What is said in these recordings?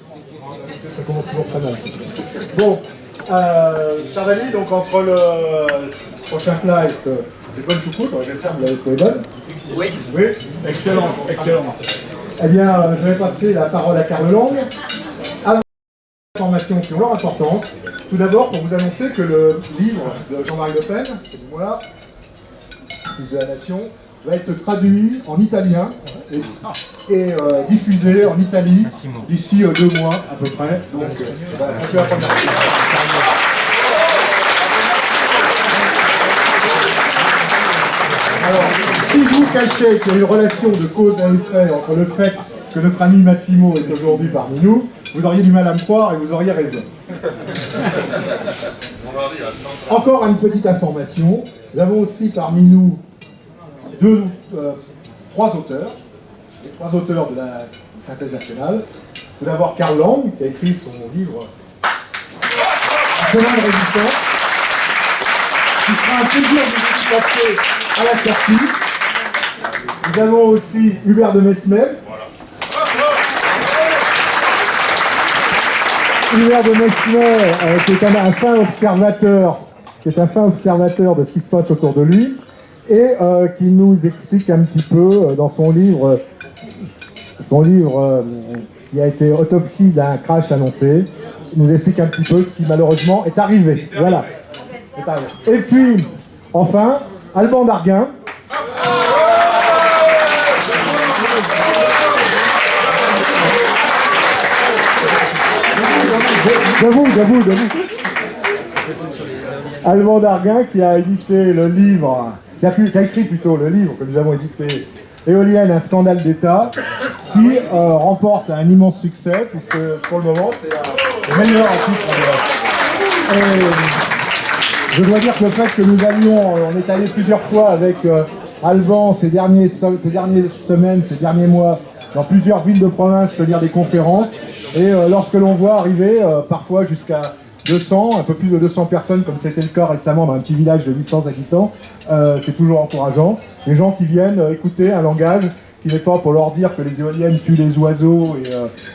Ça commence toujours très mal. Bon, chers amis, donc entre le prochain plat et cette bonne choucroute, j'espère que vous l'avez trouvé bonne. Oui. Oui, excellent, excellent. Eh bien, je vais passer la parole à Carl Lang. Avec des informations qui ont leur importance. Tout d'abord, pour vous annoncer que le livre de Jean-Marie Le Pen, c'est moi, Fils de la Nation, va être traduit en italien et diffusé en Italie d'ici 2 mois à peu près. Donc, c'est la première chose. Alors, si je vous cachais qu'il y a une relation de cause à effet entre le fait que notre ami Massimo est aujourd'hui parmi nous, vous auriez du mal à me croire et vous auriez raison. Encore une petite information, nous avons aussi parmi nous trois auteurs, les 3 auteurs de la synthèse nationale. Tout d'abord Carl Lang, qui a écrit son livre Chemin de résistance, qui sera un plaisir de vous passer à la sortie. Nous avons aussi Hubert de Mesmer. Hubert de Mesmer, qui est un fin observateur, de ce qui se passe autour de lui, et qui nous explique un petit peu dans son livre qui a été Autopsie d'un crash annoncé, il nous explique un petit peu ce qui malheureusement est arrivé. Voilà. Et puis, enfin, Alban Darguin. De vous. Alban Darguin qui a édité le livre, qui a écrit plutôt le livre que nous avons édité, Éolienne, un scandale d'État, qui remporte un immense succès, puisque pour le moment c'est le meilleur article. Je dois dire que le fait que nous on est allé plusieurs fois avec Alban ces dernières semaines, ces derniers mois, dans plusieurs villes de province tenir des conférences, et lorsque l'on voit arriver parfois jusqu'à 200, un peu plus de 200 personnes, comme c'était le cas récemment dans un petit village de 800 habitants, c'est toujours encourageant. Les gens qui viennent écouter un langage qui n'est pas pour leur dire que les éoliennes tuent les oiseaux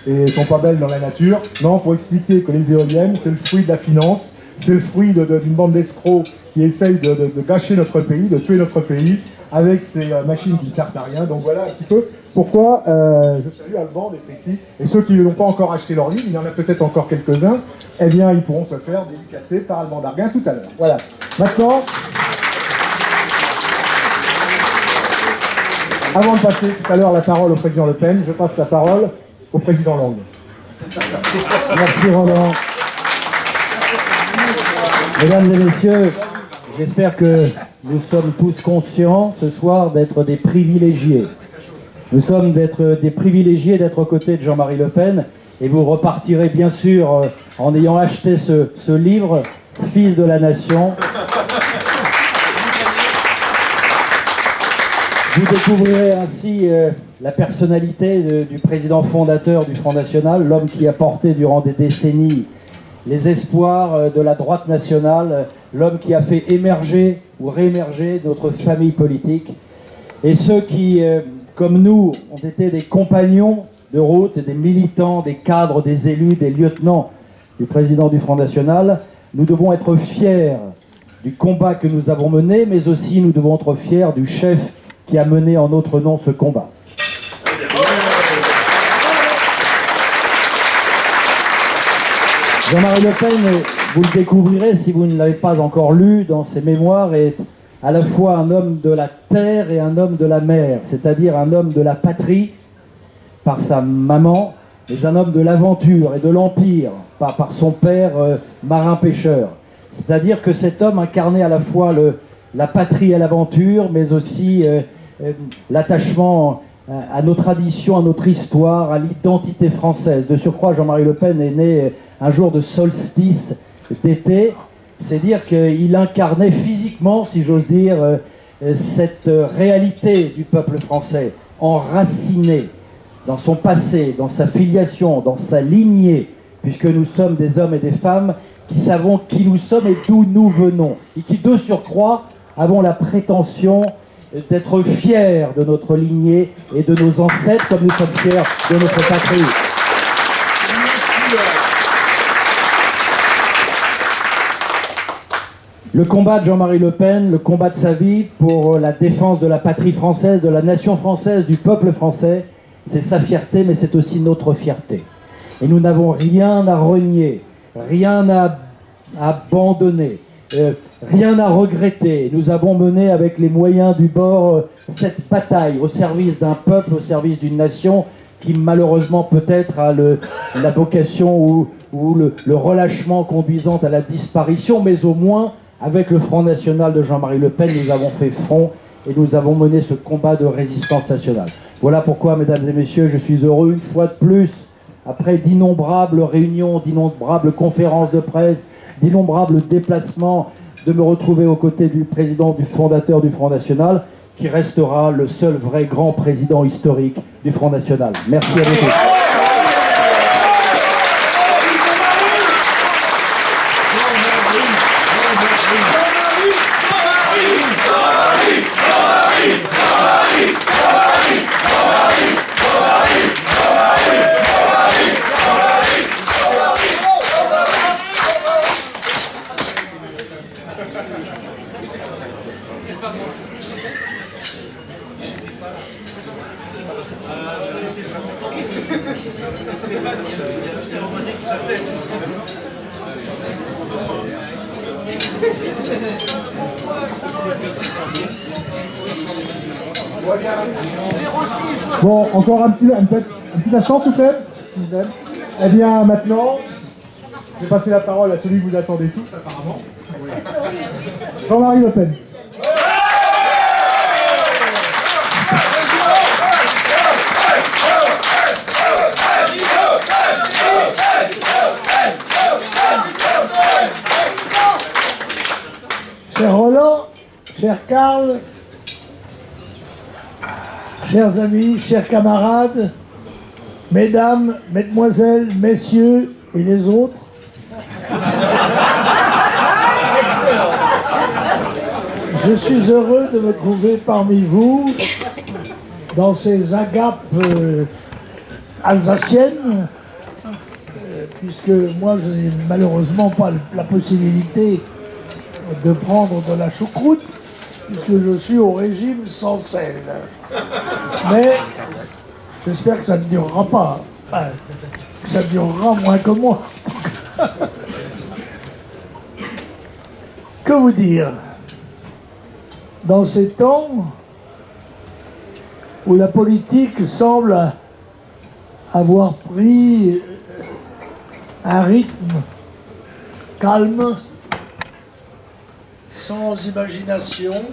et sont pas belles dans la nature. Non, pour expliquer que les éoliennes, c'est le fruit de la finance, c'est le fruit d'une bande d'escrocs qui essayent de gâcher notre pays, de tuer notre pays, avec ces machines qui ne servent à rien. Donc voilà un petit peu pourquoi je salue Alban d'être ici. Et ceux qui n'ont pas encore acheté leur livre, il y en a peut-être encore quelques-uns, eh bien ils pourront se faire dédicacer par Alban Darguin tout à l'heure. Voilà. Maintenant, avant de passer tout à l'heure la parole au président Le Pen, je passe la parole au président Lang. Merci Roland. Mesdames et messieurs, j'espère que nous sommes tous conscients ce soir d'être des privilégiés. Nous sommes des privilégiés d'être aux côtés de Jean-Marie Le Pen, et vous repartirez bien sûr en ayant acheté ce livre, Fils de la Nation. Vous découvrirez ainsi la personnalité du président fondateur du Front National, l'homme qui a porté durant des décennies les espoirs de la droite nationale, l'homme qui a fait émerger ou réémerger notre famille politique, et ceux qui, comme nous, ont été des compagnons de route, des militants, des cadres, des élus, des lieutenants du président du Front National. Nous devons être fiers du combat que nous avons mené, mais aussi nous devons être fiers du chef qui a mené en notre nom ce combat. Jean-Marie Le Pen, vous le découvrirez si vous ne l'avez pas encore lu dans ses mémoires, est à la fois un homme de la terre et un homme de la mer, c'est-à-dire un homme de la patrie par sa maman, mais un homme de l'aventure et de l'empire par son père marin-pêcheur. C'est-à-dire que cet homme incarnait à la fois la patrie et l'aventure, mais aussi l'attachement à nos traditions, à notre histoire, à l'identité française. De surcroît, Jean-Marie Le Pen est né un jour de solstice d'été. C'est dire qu'il incarnait physiquement, si j'ose dire, cette réalité du peuple français, enracinée dans son passé, dans sa filiation, dans sa lignée, puisque nous sommes des hommes et des femmes qui savons qui nous sommes et d'où nous venons, et qui, de surcroît, avons la prétention d'être fiers de notre lignée et de nos ancêtres, comme nous sommes fiers de notre patrie. Le combat de Jean-Marie Le Pen, le combat de sa vie pour la défense de la patrie française, de la nation française, du peuple français, c'est sa fierté, mais c'est aussi notre fierté. Et nous n'avons rien à renier, rien à abandonner, rien à regretter. Nous avons mené avec les moyens du bord cette bataille au service d'un peuple, au service d'une nation qui malheureusement peut-être a la vocation ou le relâchement conduisant à la disparition, mais au moins avec le Front National de Jean-Marie Le Pen, nous avons fait front et nous avons mené ce combat de résistance nationale. Voilà pourquoi, mesdames et messieurs, je suis heureux une fois de plus, après d'innombrables réunions, d'innombrables conférences de presse, d'innombrables déplacements, de me retrouver aux côtés du président, du fondateur du Front National, qui restera le seul vrai grand président historique du Front National. Merci à vous tous. Bon, encore un petit instant, s'il vous plaît. Eh bien, maintenant, je vais passer la parole à celui que vous attendez tous, apparemment. Jean-Marie Le Pen. Cher Roland, cher Karl, chers amis, chers camarades, mesdames, mesdemoiselles, messieurs et les autres, je suis heureux de me trouver parmi vous dans ces agapes alsaciennes, puisque moi je n'ai malheureusement pas la possibilité de prendre de la choucroute, puisque je suis au régime sans sel. Mais j'espère que ça ne durera pas. Enfin, que ça durera moins que moi. Que vous dire? Dans ces temps où la politique semble avoir pris un rythme calme, sans imagination,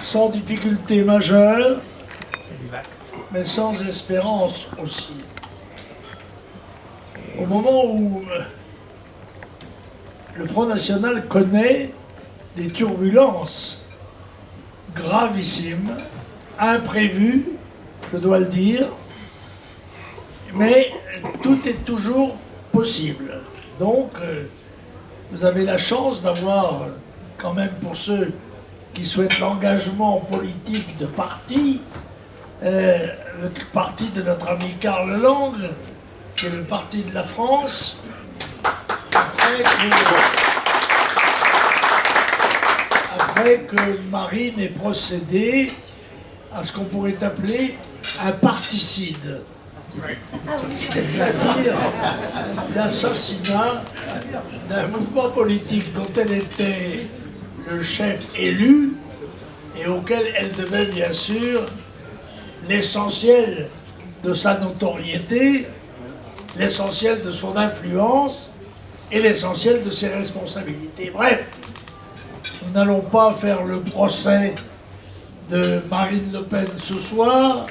sans difficulté majeure, mais sans espérance aussi. Au moment où le Front National connaît des turbulences gravissimes, imprévues, je dois le dire, mais tout est toujours possible. Donc, vous avez la chance d'avoir, quand même pour ceux qui souhaitent l'engagement politique de parti, le parti de notre ami Karl Lang, qui est le parti de la France, après que Marine ait procédé à ce qu'on pourrait appeler un particide. C'est-à-dire l'assassinat d'un mouvement politique dont elle était le chef élu et auquel elle devait bien sûr l'essentiel de sa notoriété, l'essentiel de son influence et l'essentiel de ses responsabilités. Bref, nous n'allons pas faire le procès de Marine Le Pen ce soir.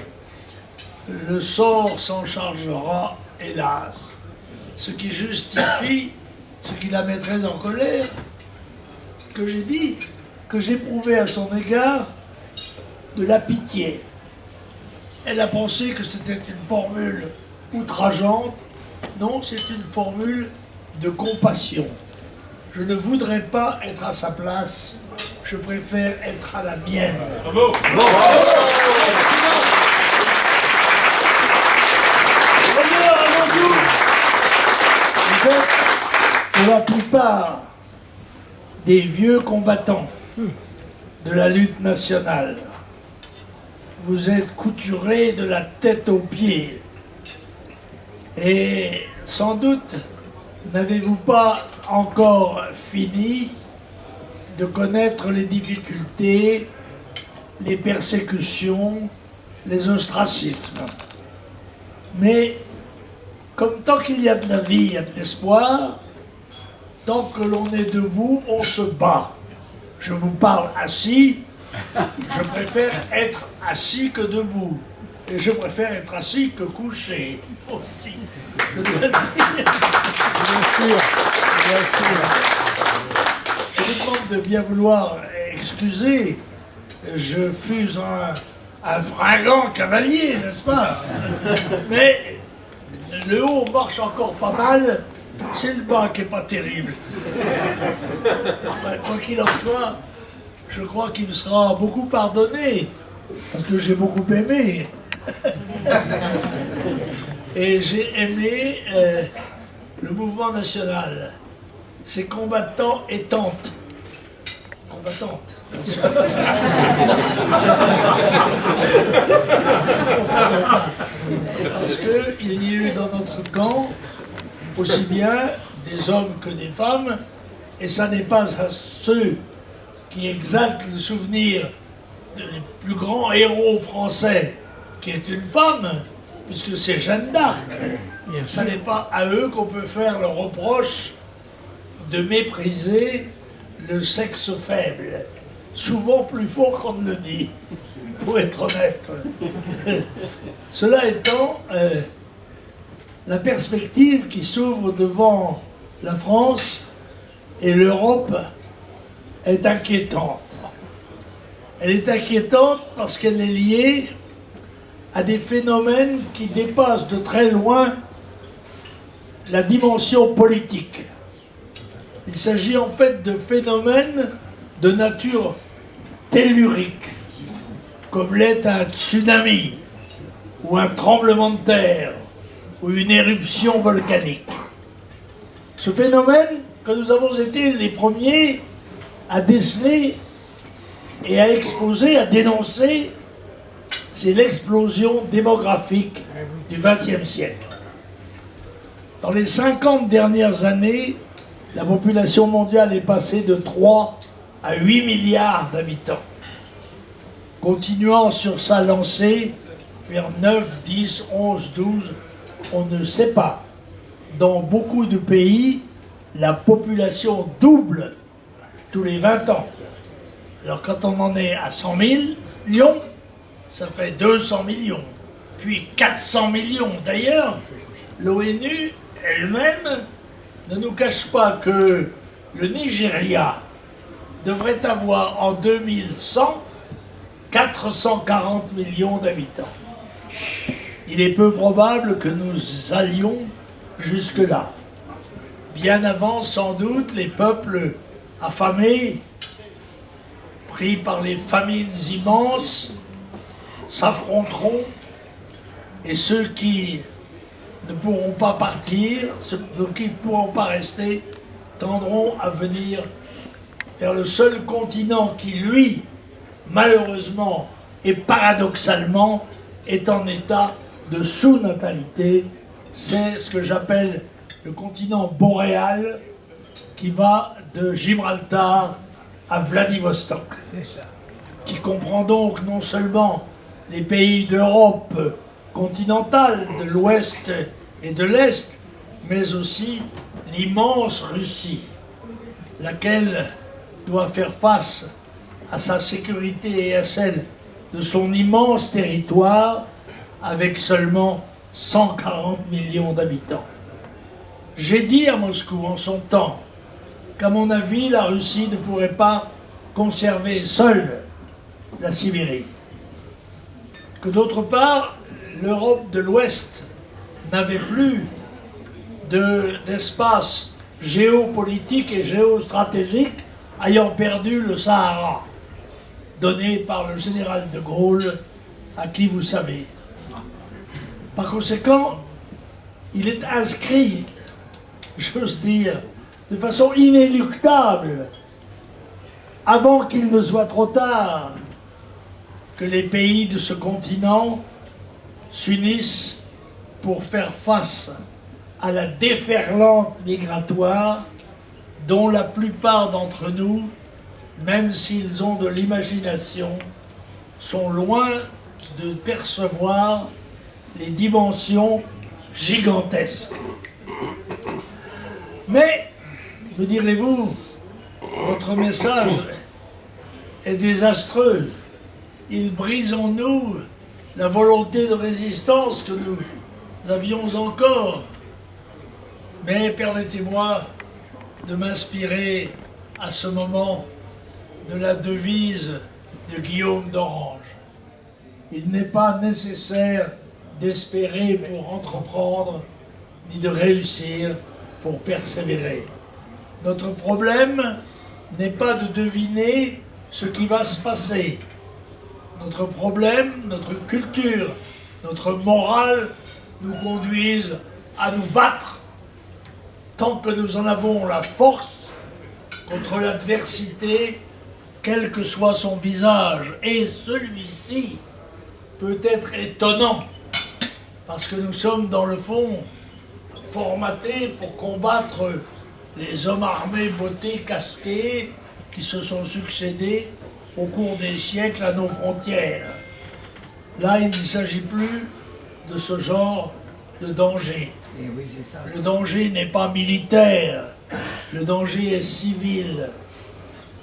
Le sort s'en chargera, hélas. Ce qui justifie, ce qui la mettrait en colère, que j'ai dit, que j'éprouvais à son égard de la pitié. Elle a pensé que c'était une formule outrageante. Non, c'est une formule de compassion. Je ne voudrais pas être à sa place, je préfère être à la mienne. Bravo. Bravo. Pour la plupart des vieux combattants de la lutte nationale, vous êtes couturés de la tête aux pieds. Et sans doute n'avez-vous pas encore fini de connaître les difficultés, les persécutions, les ostracismes. Mais comme tant qu'il y a de la vie, il y a de l'espoir, tant que l'on est debout, on se bat. Je vous parle assis, je préfère être assis que debout. Et je préfère être assis que couché aussi. Je dois le dire. Bien sûr, bien sûr. Je vous demande de bien vouloir excuser. Je fus un fringant cavalier, n'est-ce pas? Mais le haut marche encore pas mal, c'est le bas qui n'est pas terrible. Quoi qu'il en soit, je crois qu'il me sera beaucoup pardonné, parce que j'ai beaucoup aimé. Et j'ai aimé le mouvement national, ses combattants et tantes. Combattantes. Parce qu'il y a eu dans notre camp aussi bien des hommes que des femmes, et ça n'est pas à ceux qui exaltent le souvenir du plus grand héros français qui est une femme, puisque c'est Jeanne d'Arc. Ça n'est pas à eux qu'on peut faire le reproche de mépriser le sexe faible, souvent plus fort qu'on ne le dit, pour être honnête. Cela étant, la perspective qui s'ouvre devant la France et l'Europe est inquiétante. Elle est inquiétante parce qu'elle est liée à des phénomènes qui dépassent de très loin la dimension politique. Il s'agit en fait de phénomènes de nature tellurique, comme l'est un tsunami, ou un tremblement de terre, ou une éruption volcanique. Ce phénomène que nous avons été les premiers à déceler et à exposer, à dénoncer, c'est l'explosion démographique du XXe siècle. Dans les 50 dernières années, la population mondiale est passée de 3 à 8 milliards d'habitants. Continuant sur sa lancée, vers 9, 10, 11, 12, on ne sait pas. Dans beaucoup de pays, la population double tous les 20 ans. Alors quand on en est à 100 millions, ça fait 200 millions, puis 400 millions. D'ailleurs, l'ONU elle-même ne nous cache pas que le Nigeria devrait avoir en 2100 440 millions d'habitants. Il est peu probable que nous allions jusque-là. Bien avant, sans doute, les peuples affamés, pris par les famines immenses, s'affronteront, et ceux qui ne pourront pas partir, ceux qui ne pourront pas rester, tendront à venir vers le seul continent qui, lui, malheureusement et paradoxalement, est en état de sous-natalité. C'est ce que j'appelle le continent boréal, qui va de Gibraltar à Vladivostok, qui comprend donc non seulement les pays d'Europe continentale, de l'Ouest et de l'Est, mais aussi l'immense Russie, laquelle doit faire face à sa sécurité et à celle de son immense territoire, avec seulement 140 millions d'habitants. J'ai dit à Moscou en son temps qu'à mon avis, la Russie ne pourrait pas conserver seule la Sibérie. Que d'autre part, l'Europe de l'Ouest n'avait plus d'espace géopolitique et géostratégique, ayant perdu le Sahara, donné par le général de Gaulle, à qui vous savez. Par conséquent, il est inscrit, j'ose dire, de façon inéluctable, avant qu'il ne soit trop tard, que les pays de ce continent s'unissent pour faire face à la déferlante migratoire dont la plupart d'entre nous, même s'ils ont de l'imagination, sont loin de percevoir les dimensions gigantesques. Mais, me direz-vous, votre message est désastreux. Il brise en nous la volonté de résistance que nous avions encore. Mais permettez-moi de m'inspirer à ce moment de la devise de Guillaume d'Orange. Il n'est pas nécessaire d'espérer pour entreprendre, ni de réussir pour persévérer. Notre problème n'est pas de deviner ce qui va se passer. Notre problème, notre culture, notre morale nous conduisent à nous battre tant que nous en avons la force contre l'adversité, quel que soit son visage. Et celui-ci peut être étonnant, parce que nous sommes dans le fond formatés pour combattre les hommes armés bottés, casqués, qui se sont succédés au cours des siècles à nos frontières. Là, il ne s'agit plus de ce genre de danger. Le danger n'est pas militaire, le danger est civil.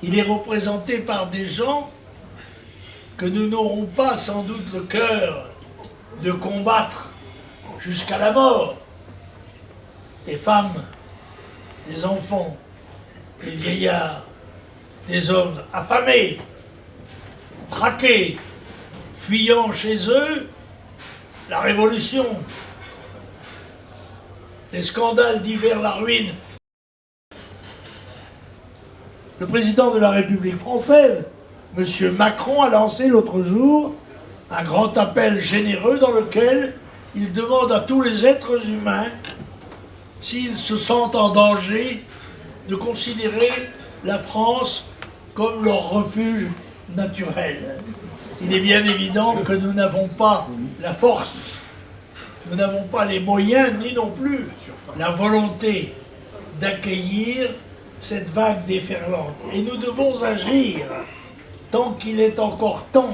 Il est représenté par des gens que nous n'aurons pas sans doute le cœur de combattre jusqu'à la mort. Des femmes, des enfants, des vieillards, des hommes affamés, traqués, fuyant chez eux la révolution. Les scandales divers la ruine. Le président de la République française, M. Macron, a lancé l'autre jour un grand appel généreux dans lequel il demande à tous les êtres humains, s'ils se sentent en danger, de considérer la France comme leur refuge naturel. Il est bien évident que nous n'avons pas la force, nous n'avons pas les moyens, ni non plus la volonté d'accueillir cette vague déferlante. Et nous devons agir tant qu'il est encore temps,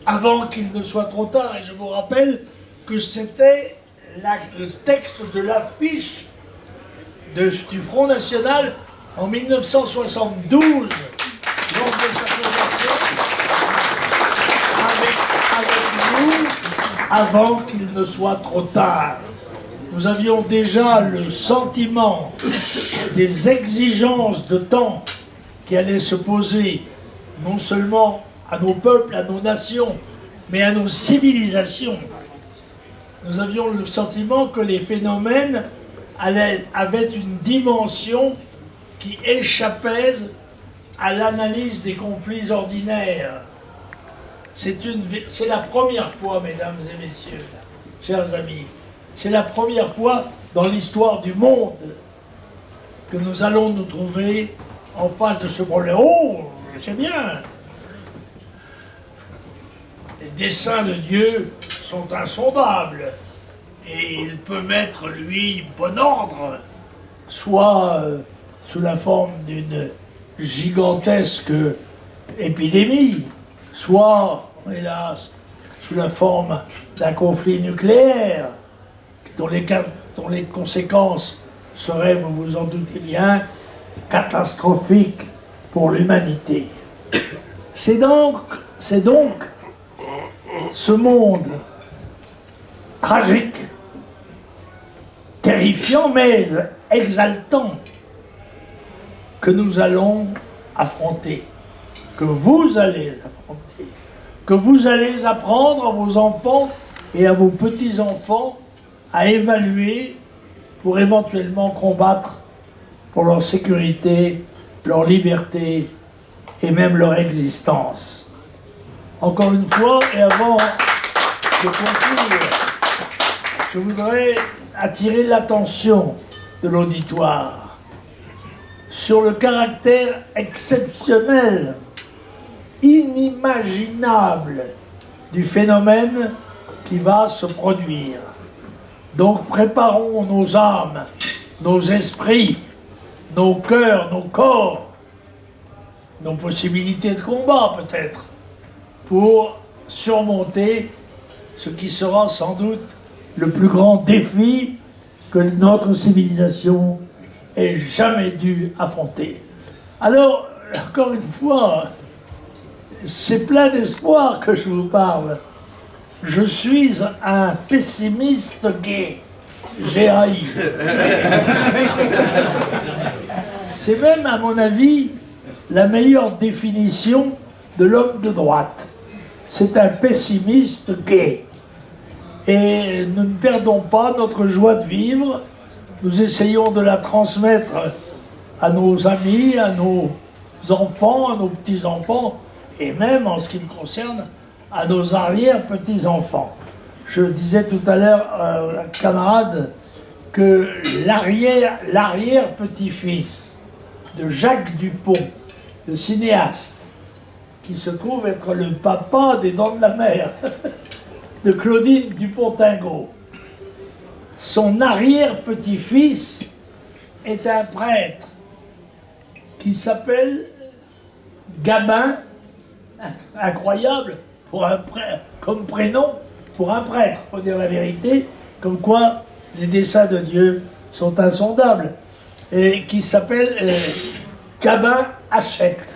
avant qu'il ne soit trop tard. Et je vous rappelle que c'était le texte de l'affiche du Front National en 1972, lors de sa fondation, avec nous, avant qu'il ne soit trop tard. Nous avions déjà le sentiment des exigences de temps qui allaient se poser, non seulement à nos peuples, à nos nations, mais à nos civilisations. Nous avions le sentiment que les phénomènes avaient une dimension qui échappait à l'analyse des conflits ordinaires. C'est la première fois, mesdames et messieurs, chers amis, c'est la première fois dans l'histoire du monde que nous allons nous trouver en face de ce problème. Oh, c'est bien! Les desseins de Dieu sont insondables et il peut mettre, lui, bon ordre, soit sous la forme d'une gigantesque épidémie, soit, hélas, sous la forme d'un conflit nucléaire, dont les conséquences seraient, vous vous en doutez bien, catastrophiques pour l'humanité. C'est donc ce monde tragique, terrifiant, mais exaltant, que nous allons affronter, que vous allez affronter, que vous allez apprendre à vos enfants et à vos petits-enfants à évaluer pour éventuellement combattre pour leur sécurité, leur liberté et même leur existence. Encore une fois, et avant de conclure, je voudrais attirer l'attention de l'auditoire sur le caractère exceptionnel, inimaginable du phénomène qui va se produire. Donc préparons nos âmes, nos esprits, nos cœurs, nos corps, nos possibilités de combat peut-être, pour surmonter ce qui sera sans doute le plus grand défi que notre civilisation ait jamais dû affronter. Alors, encore une fois, c'est plein d'espoir que je vous parle. Je suis un pessimiste gay. GAI. C'est même, à mon avis, la meilleure définition de l'homme de droite. C'est un pessimiste gay. Et nous ne perdons pas notre joie de vivre. Nous essayons de la transmettre à nos amis, à nos enfants, à nos petits-enfants, et même, en ce qui me concerne, à nos arrière-petits-enfants. Je disais tout à l'heure à un camarade que l'arrière-petit-fils de Jacques Dupont, le cinéaste, qui se trouve être le papa des Dents de la Mer, de Claudine Dupont-Tingo. Son arrière-petit-fils est un prêtre qui s'appelle Gabin, incroyable pour un prêtre, comme prénom pour un prêtre, faut dire la vérité, comme quoi les desseins de Dieu sont insondables, et qui s'appelle Gabin Hachette.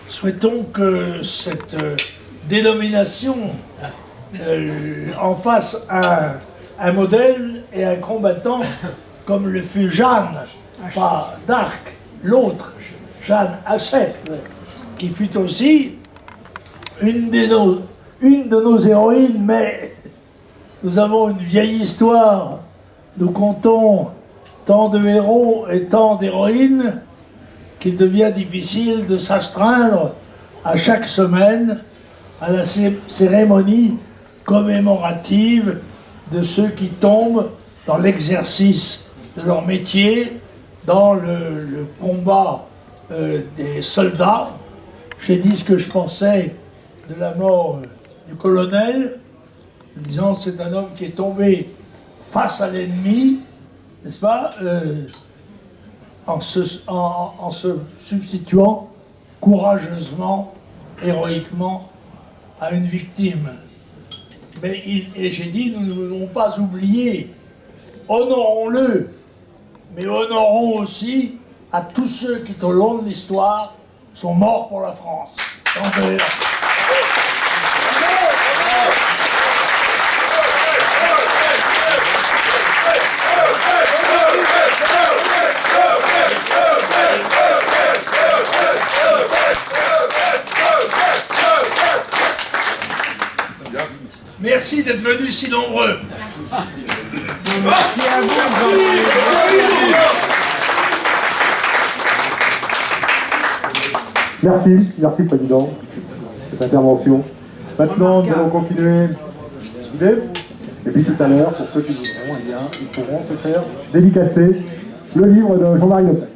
Souhaitons que cette dénomination en fasse un modèle et un combattant comme le fut Jeanne, pas d'Arc, l'autre, Jeanne Hachette, qui fut aussi une de nos héroïnes, mais nous avons une vieille histoire. Nous comptons tant de héros et tant d'héroïnes qu'il devient difficile de s'astreindre à chaque semaine à la cérémonie commémorative de ceux qui tombent dans l'exercice de leur métier, dans le combat des soldats. J'ai dit ce que je pensais de la mort du colonel, en disant que c'est un homme qui est tombé face à l'ennemi, n'est-ce pas, en se substituant courageusement, héroïquement à une victime. Mais et j'ai dit, nous ne devons pas oublier, honorons-le, mais honorons aussi à tous ceux qui, au long de l'histoire, sont morts pour la France. Donc, merci d'être venus si nombreux. Merci à vous. Merci Président, cette intervention. Maintenant, nous allons continuer. Et puis tout à l'heure, pour ceux qui voudront, eh bien, ils pourront se faire dédicacer le livre de Jean-Marie Le Pen.